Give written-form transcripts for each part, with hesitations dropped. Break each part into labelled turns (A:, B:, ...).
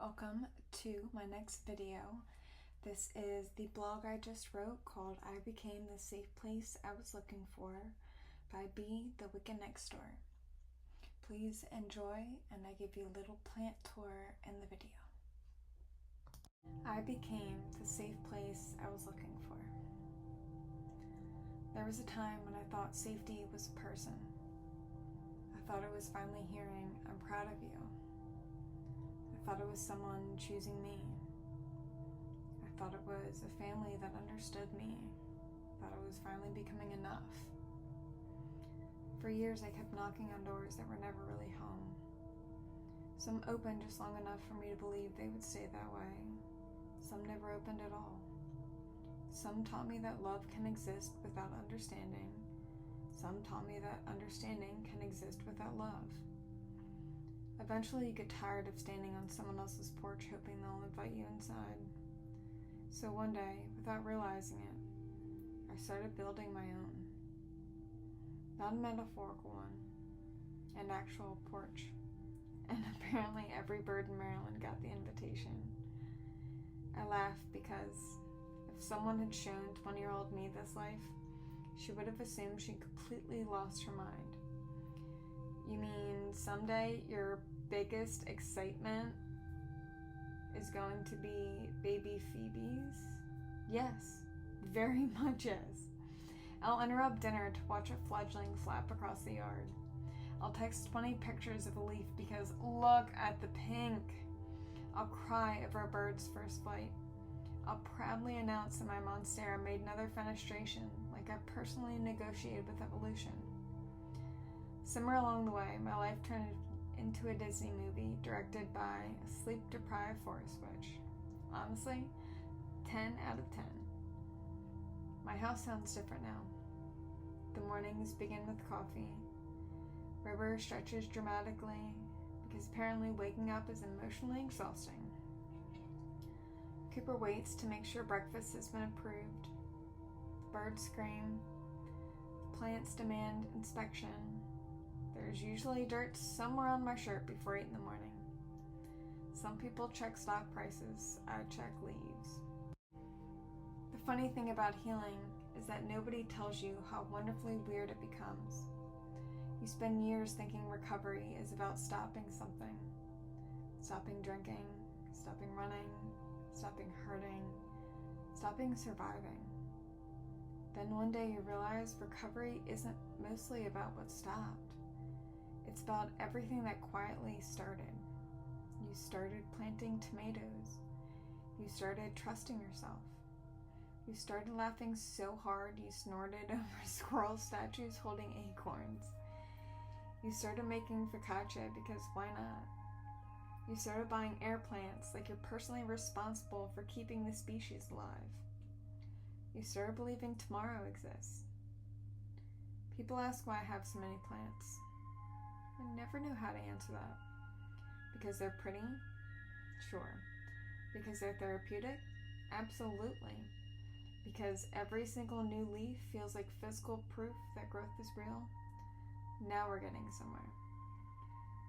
A: Welcome to my next video. This is the blog I just wrote called I Became the Safe Place I Was Looking For by B, the Wicked Next Door. Please enjoy, and I give you a little plant tour in the video. I became the safe place I was looking for. There was a time when I thought safety was a person. I thought it was finally hearing, "I'm proud of you." I thought it was someone choosing me. I thought it was a family that understood me. I thought it was finally becoming enough. For years I kept knocking on doors that were never really home. Some opened just long enough for me to believe they would stay that way. Some never opened at all. Some taught me that love can exist without understanding. Some taught me that understanding can exist without love. Eventually you get tired of standing on someone else's porch hoping they'll invite you inside. So one day, without realizing it, I started building my own. Not a metaphorical one, an actual porch. And apparently every bird in Maryland got the invitation. I laugh because if someone had shown 20-year-old me this life, she would have assumed she completely lost her mind. You mean someday your biggest excitement is going to be baby Phoebes? Yes, very much is. I'll interrupt dinner to watch a fledgling flap across the yard. I'll text 20 pictures of a leaf because look at the pink. I'll cry over a bird's first flight. I'll proudly announce that my monstera made another fenestration, like I personally negotiated with evolution. Somewhere along the way, my life turned into a Disney movie directed by a sleep-deprived forest witch. Honestly, 10 out of 10. My house sounds different now. The mornings begin with coffee. River stretches dramatically because apparently waking up is emotionally exhausting. Cooper waits to make sure breakfast has been approved. The birds scream. Plants demand inspection. There's usually dirt somewhere on my shirt before 8 in the morning. Some people check stock prices. I check leaves. The funny thing about healing is that nobody tells you how wonderfully weird it becomes. You spend years thinking recovery is about stopping something. Stopping drinking, stopping running, stopping hurting, stopping surviving. Then one day you realize recovery isn't mostly about what stopped. It's about everything that quietly started. You started planting tomatoes. You started trusting yourself. You started laughing so hard you snorted over squirrel statues holding acorns. You started making focaccia because why not? You started buying air plants like you're personally responsible for keeping the species alive. You started believing tomorrow exists. People ask why I have so many plants. I never knew how to answer that. Because they're pretty? Sure. Because they're therapeutic? Absolutely. Because every single new leaf feels like physical proof that growth is real? Now we're getting somewhere.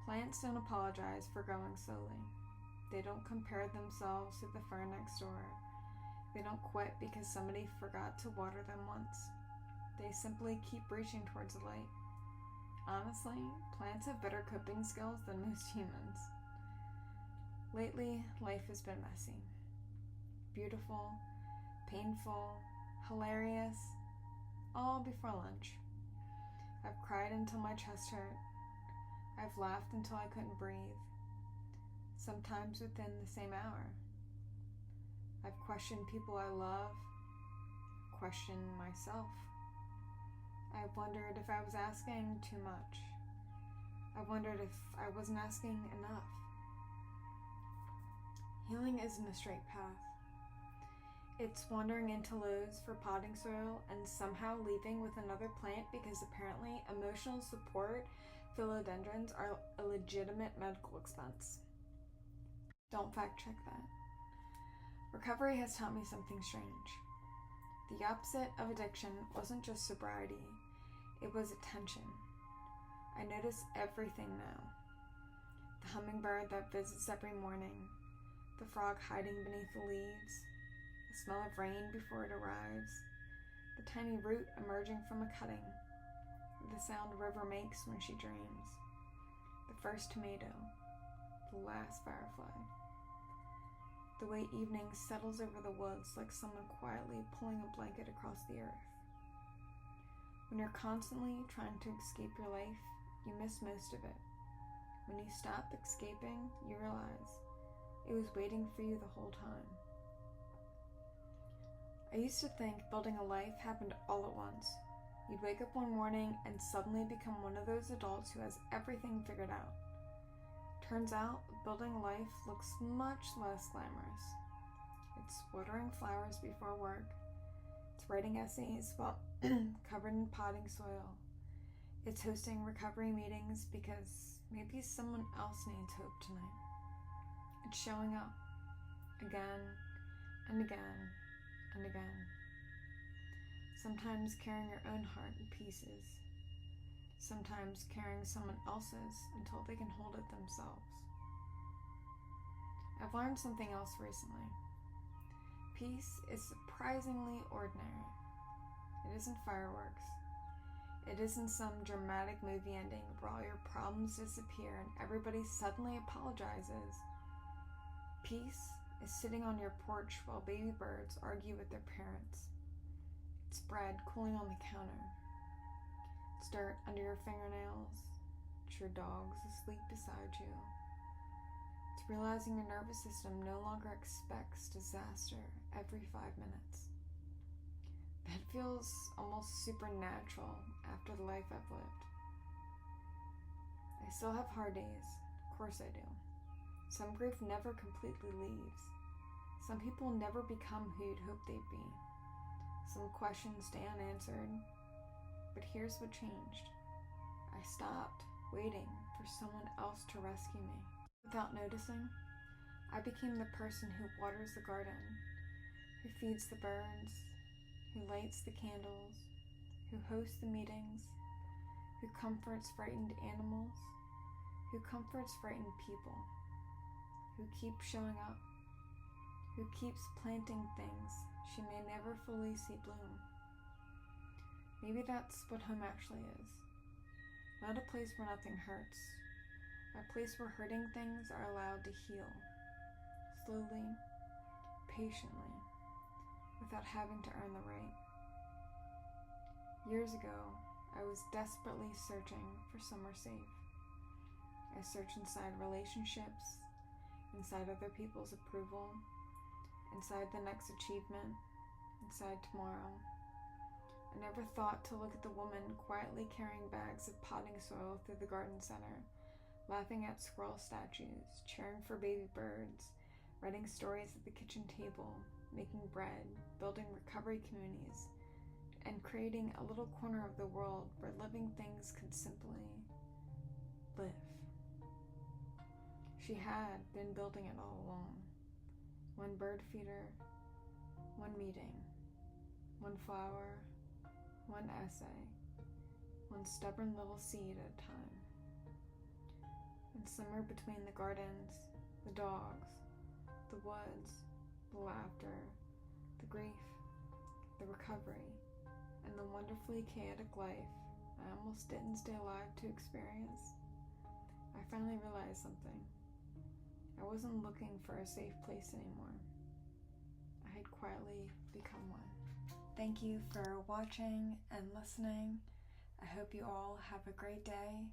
A: Plants don't apologize for growing slowly. They don't compare themselves to the fern next door. They don't quit because somebody forgot to water them once. They simply keep reaching towards the light. Honestly, plants have better coping skills than most humans. Lately, life has been messy. Beautiful, painful, hilarious, all before lunch. I've cried until my chest hurt. I've laughed until I couldn't breathe. Sometimes within the same hour. I've questioned people I love, questioned myself. I've wondered if I was asking too much. I wondered if I wasn't asking enough. Healing isn't a straight path. It's wandering into lows for potting soil and somehow leaving with another plant because apparently emotional support philodendrons are a legitimate medical expense. Don't fact check that. Recovery has taught me something strange. The opposite of addiction wasn't just sobriety, it was attention. I notice everything now. The hummingbird that visits every morning, the frog hiding beneath the leaves, the smell of rain before it arrives, the tiny root emerging from a cutting, the sound a river makes when she dreams, the first tomato, the last firefly, the way evening settles over the woods like someone quietly pulling a blanket across the earth. When you're constantly trying to escape your life, you miss most of it. When you stop escaping, you realize it was waiting for you the whole time. I used to think building a life happened all at once. You'd wake up one morning and suddenly become one of those adults who has everything figured out. Turns out, building a life looks much less glamorous. It's watering flowers before work. It's writing essays while covered in potting soil. It's hosting recovery meetings because maybe someone else needs hope tonight. It's showing up again and again and again. Sometimes carrying your own heart in pieces. Sometimes carrying someone else's until they can hold it themselves. I've learned something else recently. Peace is surprisingly ordinary. It isn't fireworks. It isn't some dramatic movie ending where all your problems disappear and everybody suddenly apologizes. Peace is sitting on your porch while baby birds argue with their parents. It's bread cooling on the counter. It's dirt under your fingernails. It's your dogs asleep beside you. It's realizing your nervous system no longer expects disaster every 5 minutes. That feels almost supernatural after the life I've lived. I still have hard days, of course I do. Some grief never completely leaves. Some people never become who you'd hope they'd be. Some questions stay unanswered. But here's what changed. I stopped waiting for someone else to rescue me. Without noticing, I became the person who waters the garden, who feeds the birds, who lights the candles, who hosts the meetings, who comforts frightened animals, who comforts frightened people, who keeps showing up, who keeps planting things she may never fully see bloom. Maybe that's what home actually is. Not a place where nothing hurts. A place where hurting things are allowed to heal. Slowly, patiently, without having to earn the right. Years ago, I was desperately searching for somewhere safe. I searched inside relationships, inside other people's approval, inside the next achievement, inside tomorrow. I never thought to look at the woman quietly carrying bags of potting soil through the garden center, laughing at squirrel statues, cheering for baby birds, writing stories at the kitchen table, making bread, building recovery communities, and creating a little corner of the world where living things could simply live. She had been building it all along. One bird feeder, one meeting, one flower, one essay, one stubborn little seed at a time. And somewhere between the gardens, the dogs, the woods, the laughter, the grief, the recovery, and the wonderfully chaotic life I almost didn't stay alive to experience, I finally realized something. I wasn't looking for a safe place anymore. I had quietly become one. Thank you for watching and listening. I hope you all have a great day,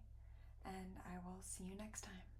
A: and I will see you next time.